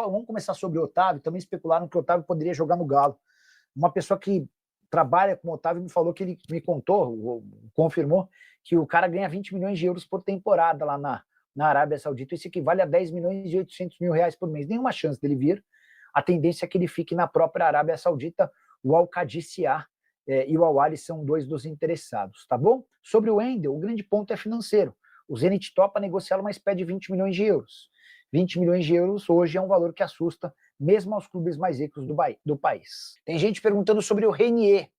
vamos começar sobre o Otávio. Também especularam que o Otávio poderia jogar no Galo. Uma pessoa que trabalha com o Otávio me falou que ele me contou, confirmou, que o cara ganha 20 milhões de euros por temporada lá na Arábia Saudita. Isso equivale a 10 milhões e 800 mil reais por mês. Nenhuma chance dele vir. A tendência é que ele fique na própria Arábia Saudita. O Al-Qadisiah e o Al-Ahly são dois dos interessados, tá bom? Sobre o Wendel, o grande ponto é financeiro. O Zenit topa negociá-lo, mas pede 20 milhões de euros. 20 milhões de euros hoje é um valor que assusta mesmo aos clubes mais ricos do país. Tem gente perguntando sobre o Renier.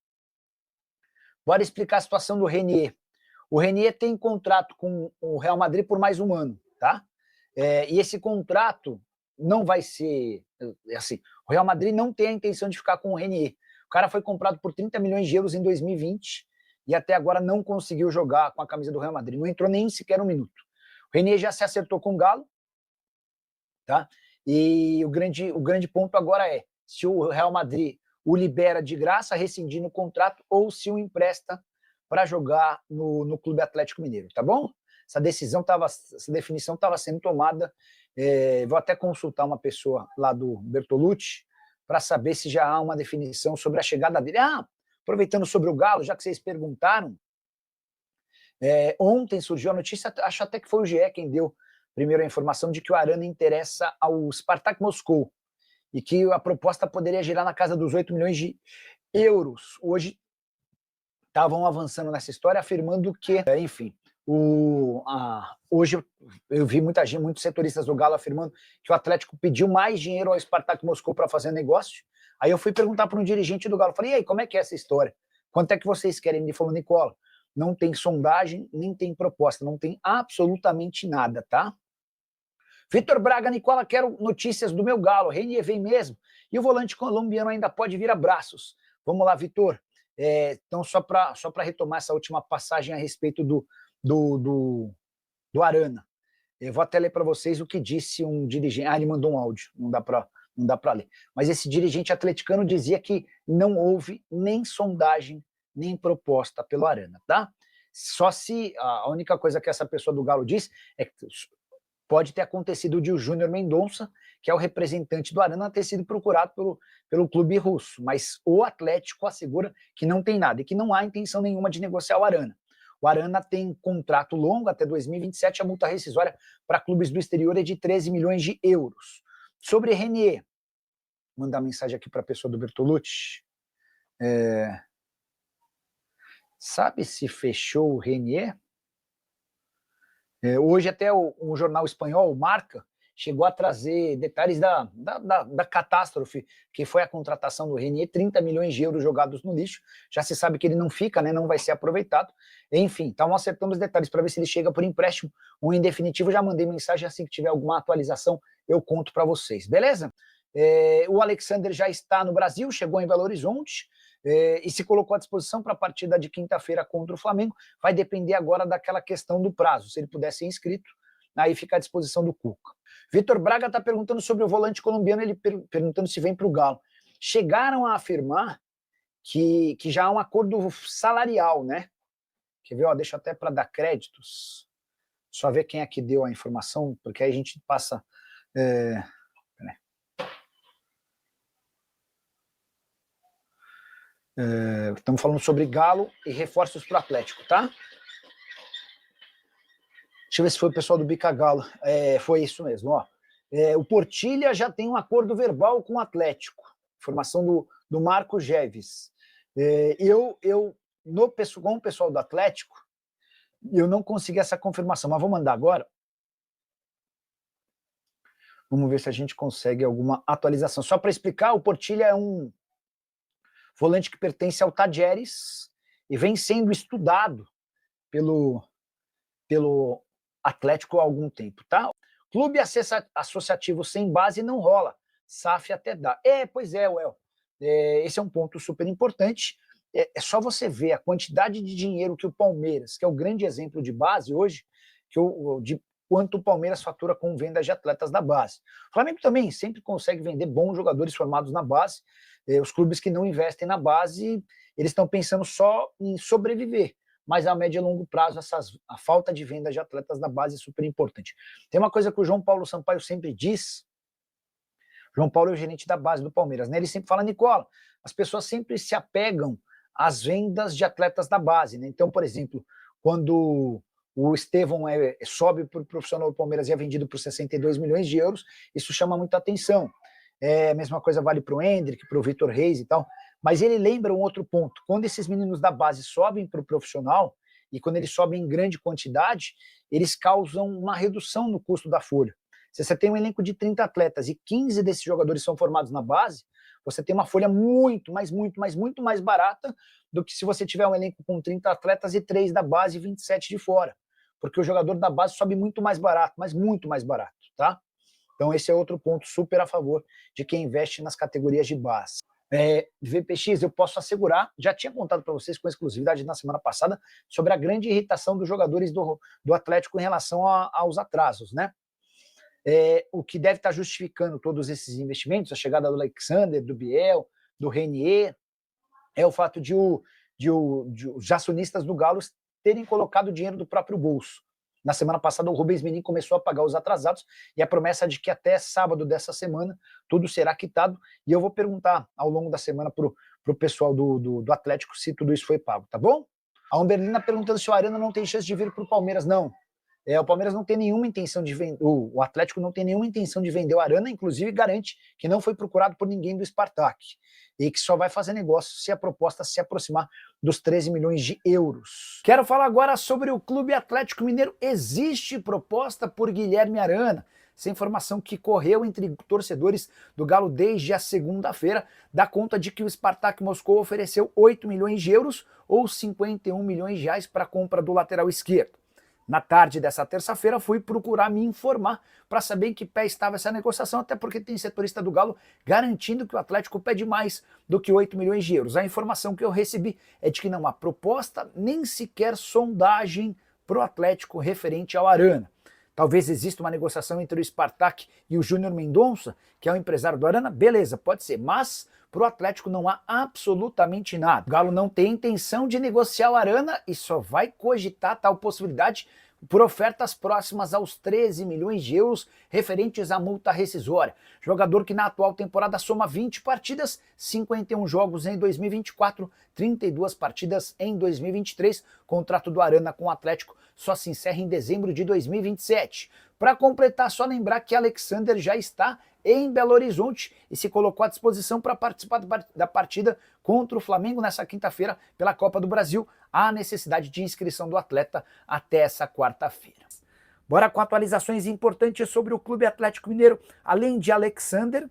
Bora explicar a situação do Renier. O Renier tem contrato com o Real Madrid por mais um ano, tá? E esse contrato não vai ser assim. O Real Madrid não tem a intenção de ficar com o Renier. O cara foi comprado por 30 milhões de euros em 2020 e até agora não conseguiu jogar com a camisa do Real Madrid. Não entrou nem sequer um minuto. O Renier já se acertou com o Galo, tá? E o grande ponto agora é se o Real Madrid o libera de graça, rescindindo o contrato, ou se o empresta para jogar no Clube Atlético Mineiro, tá bom? Essa definição estava sendo tomada. Vou até consultar uma pessoa lá do Bertolucci para saber se já há uma definição sobre a chegada dele. Aproveitando sobre o Galo, já que vocês perguntaram, ontem surgiu a notícia, acho até que foi o GE quem deu primeiro a informação de que o Arana interessa ao Spartak Moscou e que a proposta poderia girar na casa dos 8 milhões de euros. Hoje estavam avançando nessa história, afirmando que, enfim, hoje eu vi muitos setoristas do Galo afirmando que o Atlético pediu mais dinheiro ao Spartak Moscou para fazer negócio. Aí eu fui perguntar para um dirigente do Galo, falei, e aí, como é que é essa história? Quanto é que vocês querem? Ele falou, Nicola, não tem sondagem, nem tem proposta, não tem absolutamente nada, tá? Vitor Braga, Nicola, quero notícias do meu Galo, Renier vem mesmo, e o volante colombiano ainda pode vir a braços. Vamos lá, Vitor. Então, só para retomar essa última passagem a respeito do Arana, eu vou até ler para vocês o que disse um dirigente. Ele mandou um áudio, não dá para ler. Mas esse dirigente atleticano dizia que não houve nem sondagem, nem proposta pelo Arana, tá? Só se a única coisa que essa pessoa do Galo diz é que pode ter acontecido o Júnior Mendonça, que é o representante do Arana, ter sido procurado pelo clube russo, mas o Atlético assegura que não tem nada e que não há intenção nenhuma de negociar o Arana. O Arana tem contrato longo até 2027, a multa rescisória para clubes do exterior é de 13 milhões de euros. Sobre Renier, mandar mensagem aqui para a pessoa do Bertolucci. Sabe se fechou o Renier? Hoje até um jornal espanhol, Marca, chegou a trazer detalhes da catástrofe que foi a contratação do Renier, 30 milhões de euros jogados no lixo. Já se sabe que ele não fica, né, não vai ser aproveitado. Enfim, então acertando os detalhes para ver se ele chega por empréstimo ou em definitivo. Já mandei mensagem, assim que tiver alguma atualização eu conto para vocês, beleza? O Alexander já está no Brasil, chegou em Belo Horizonte, e se colocou à disposição para a partida de quinta-feira contra o Flamengo. Vai depender agora daquela questão do prazo. Se ele puder ser inscrito, aí fica à disposição do Cuca. Vitor Braga está perguntando sobre o volante colombiano, ele perguntando se vem para o Galo. Chegaram a afirmar que já há um acordo salarial, né? Quer ver? Deixa até para dar créditos. Só ver quem é que deu a informação, porque aí a gente passa... Estamos falando sobre Galo e reforços para o Atlético, tá? Deixa eu ver se foi o pessoal do Bica Galo. Foi isso mesmo, ó. O Portilha já tem um acordo verbal com o Atlético. Informação do Marco Geves. Com o pessoal do Atlético, eu não consegui essa confirmação, mas vou mandar agora. Vamos ver se a gente consegue alguma atualização. Só para explicar, o Portilha é um volante que pertence ao Tajeres e vem sendo estudado pelo Atlético há algum tempo, tá? Clube associativo sem base não rola, SAF até dá. Pois é, Well. Esse é um ponto super importante. É só você ver a quantidade de dinheiro que o Palmeiras, que é o grande exemplo de base hoje, de quanto o Palmeiras fatura com venda de atletas da base. O Flamengo também sempre consegue vender bons jogadores formados na base. Os clubes que não investem na base, eles estão pensando só em sobreviver. Mas a médio e longo prazo, a falta de venda de atletas da base é super importante. Tem uma coisa que o João Paulo Sampaio sempre diz, João Paulo é o gerente da base do Palmeiras, né? Ele sempre fala, Nicola, as pessoas sempre se apegam às vendas de atletas da base, né? Então, por exemplo, quando o Estevão sobe para o profissional do Palmeiras e é vendido por 62 milhões de euros, isso chama muita atenção. A mesma coisa vale para o Endrick, para o Vitor Reis e tal. Mas ele lembra um outro ponto. Quando esses meninos da base sobem para o profissional, e quando eles sobem em grande quantidade, eles causam uma redução no custo da folha. Se você tem um elenco de 30 atletas e 15 desses jogadores são formados na base, você tem uma folha muito mais barata do que se você tiver um elenco com 30 atletas e 3 da base e 27 de fora. Porque o jogador da base sobe muito mais barato, mas muito mais barato, tá? Então esse é outro ponto super a favor de quem investe nas categorias de base. VPX, eu posso assegurar, já tinha contado para vocês com exclusividade na semana passada, sobre a grande irritação dos jogadores do Atlético em relação aos atrasos, né? O que deve estar justificando todos esses investimentos, a chegada do Alexander, do Biel, do Renier, é o fato de os acionistas do Galo terem colocado dinheiro do próprio bolso. Na semana passada, o Rubens Menin começou a pagar os atrasados e a promessa de que até sábado dessa semana tudo será quitado. E eu vou perguntar ao longo da semana para o pessoal do Atlético se tudo isso foi pago, tá bom? A Umberlina perguntando se o Arana não tem chance de vir para o Palmeiras. Não. O Palmeiras não tem nenhuma intenção de vender, o Atlético não tem nenhuma intenção de vender o Arana, inclusive garante que não foi procurado por ninguém do Spartak e que só vai fazer negócio se a proposta se aproximar dos 13 milhões de euros. Quero falar agora sobre o Clube Atlético Mineiro. Existe proposta por Guilherme Arana. Essa informação que correu entre torcedores do Galo desde a segunda-feira dá conta de que o Spartak Moscou ofereceu 8 milhões de euros ou 51 milhões de reais para a compra do lateral esquerdo. Na tarde dessa terça-feira, fui procurar me informar para saber em que pé estava essa negociação, até porque tem setorista do Galo garantindo que o Atlético pede mais do que 8 milhões de euros. A informação que eu recebi é de que não há proposta, nem sequer sondagem para o Atlético referente ao Arana. Talvez exista uma negociação entre o Spartak e o Júnior Mendonça, que é o empresário do Arana, beleza, pode ser, mas para o Atlético não há absolutamente nada. O Galo não tem intenção de negociar o Arana e só vai cogitar tal possibilidade por ofertas próximas aos 13 milhões de euros referentes à multa rescisória. Jogador que na atual temporada soma 20 partidas, 51 jogos em 2024, 32 partidas em 2023. Contrato do Arana com o Atlético só se encerra em dezembro de 2027. Para completar, só lembrar que Alexander já está em Belo Horizonte e se colocou à disposição para participar da partida contra o Flamengo nessa quinta-feira pela Copa do Brasil. Há necessidade de inscrição do atleta até essa quarta-feira. Bora com atualizações importantes sobre o Clube Atlético Mineiro. Além de Alexander,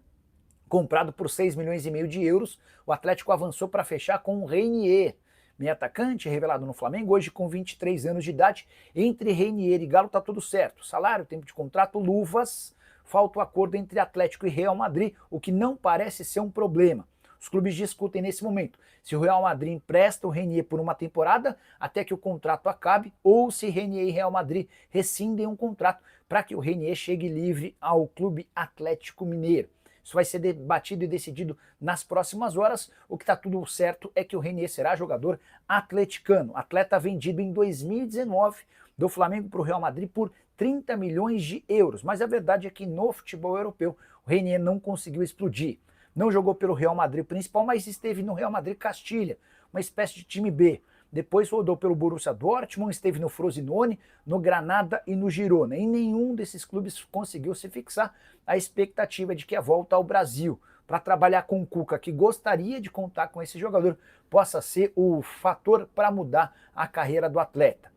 comprado por 6 milhões e meio de euros, o Atlético avançou para fechar com o Renier, meio atacante revelado no Flamengo, hoje com 23 anos de idade. Entre Renier e Galo tá tudo certo. Salário, tempo de contrato, luvas. Falta o acordo entre Atlético e Real Madrid, o que não parece ser um problema. Os clubes discutem nesse momento se o Real Madrid empresta o Renier por uma temporada até que o contrato acabe, ou se Renier e Real Madrid rescindem um contrato para que o Renier chegue livre ao Clube Atlético Mineiro. Isso vai ser debatido e decidido nas próximas horas. O que está tudo certo é que o Renier será jogador atleticano, atleta vendido em 2019 do Flamengo para o Real Madrid por 30 milhões de euros. Mas a verdade é que no futebol europeu o Renier não conseguiu explodir. Não jogou pelo Real Madrid principal, mas esteve no Real Madrid Castilha, uma espécie de time B. Depois rodou pelo Borussia Dortmund, esteve no Frosinone, no Granada e no Girona. Em nenhum desses clubes conseguiu se fixar. A expectativa é de que a volta ao Brasil para trabalhar com o Cuca, que gostaria de contar com esse jogador, possa ser o fator para mudar a carreira do atleta.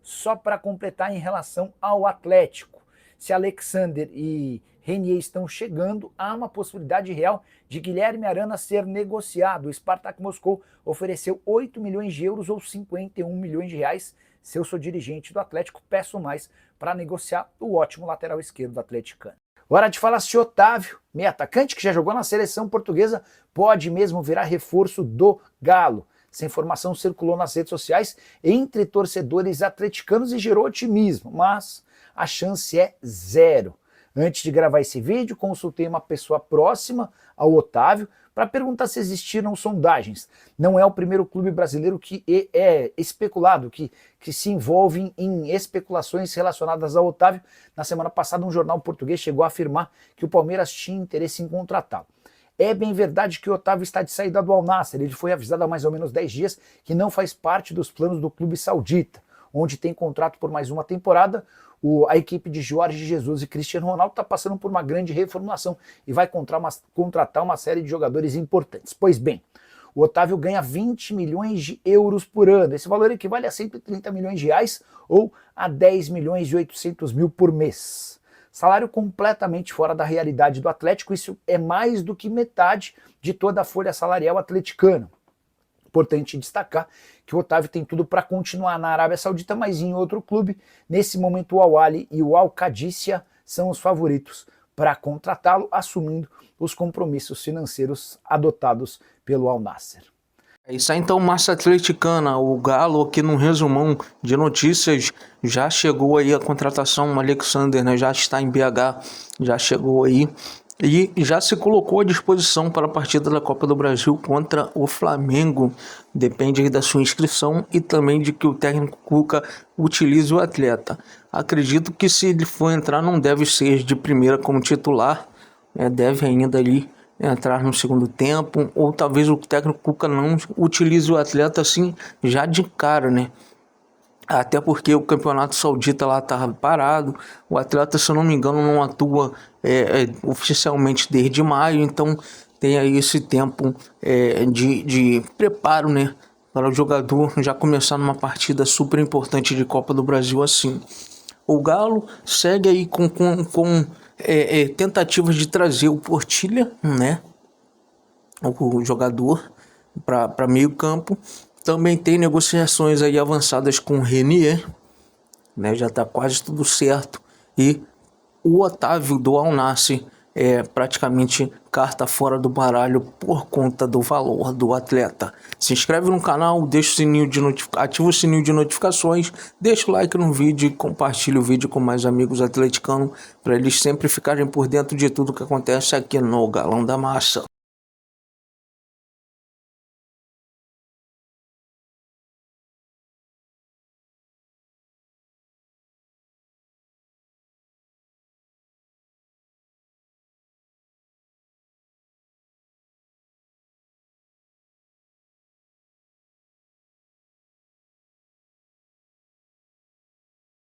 Só para completar em relação ao Atlético, se Alexander e Renier estão chegando, há uma possibilidade real de Guilherme Arana ser negociado. O Spartak Moscou ofereceu 8 milhões de euros ou 51 milhões de reais. Se eu sou dirigente do Atlético, peço mais para negociar o ótimo lateral esquerdo do atleticano. Hora de falar se Otávio, meio atacante que já jogou na seleção portuguesa, pode mesmo virar reforço do Galo. Essa informação circulou nas redes sociais entre torcedores atleticanos e gerou otimismo, mas a chance é zero. Antes de gravar esse vídeo, consultei uma pessoa próxima ao Otávio para perguntar se existiram sondagens. Não é o primeiro clube brasileiro que é especulado, que se envolve em especulações relacionadas ao Otávio. Na semana passada, um jornal português chegou a afirmar que o Palmeiras tinha interesse em contratá-lo. É bem verdade que o Otávio está de saída do Al Nassr. Ele foi avisado há mais ou menos 10 dias que não faz parte dos planos do clube saudita, onde tem contrato por mais uma temporada. A equipe de Jorge Jesus e Cristiano Ronaldo está passando por uma grande reformulação e vai contratar uma série de jogadores importantes. Pois bem, o Otávio ganha 20 milhões de euros por ano. Esse valor equivale a 130 milhões de reais ou a 10 milhões e 800 mil por mês. Salário completamente fora da realidade do Atlético, isso é mais do que metade de toda a folha salarial atleticana. Importante destacar que o Otávio tem tudo para continuar na Arábia Saudita, mas em outro clube. Nesse momento o Al Ahly e o Al Qadisiyah são os favoritos para contratá-lo, assumindo os compromissos financeiros adotados pelo Al Nassr. É isso aí então, massa atleticana. O Galo, aqui num resumão de notícias, já chegou aí a contratação. O Alexander, né, já está em BH, já chegou aí e já se colocou à disposição para a partida da Copa do Brasil contra o Flamengo. Depende aí da sua inscrição e também de que o técnico Cuca utilize o atleta. Acredito que se ele for entrar não deve ser de primeira como titular, deve ainda ali entrar no segundo tempo, ou talvez o técnico Cuca não utilize o atleta assim já de cara, né? Até porque o campeonato saudita lá estava parado, o atleta, se eu não me engano, não atua oficialmente desde maio, então tem aí esse tempo de preparo, né? Para o jogador já começar numa partida super importante de Copa do Brasil assim. O Galo segue aí com tentativas de trazer o Portilha, né, o jogador, para meio campo. Também tem negociações aí avançadas com o Renier, né, já está quase tudo certo. E o Otávio do Al Nassr é praticamente carta fora do baralho por conta do valor do atleta. Se inscreve no canal, deixa o sininho ativa o sininho de notificações, deixa o like no vídeo e compartilha o vídeo com mais amigos atleticanos para eles sempre ficarem por dentro de tudo que acontece aqui no Galão da Massa.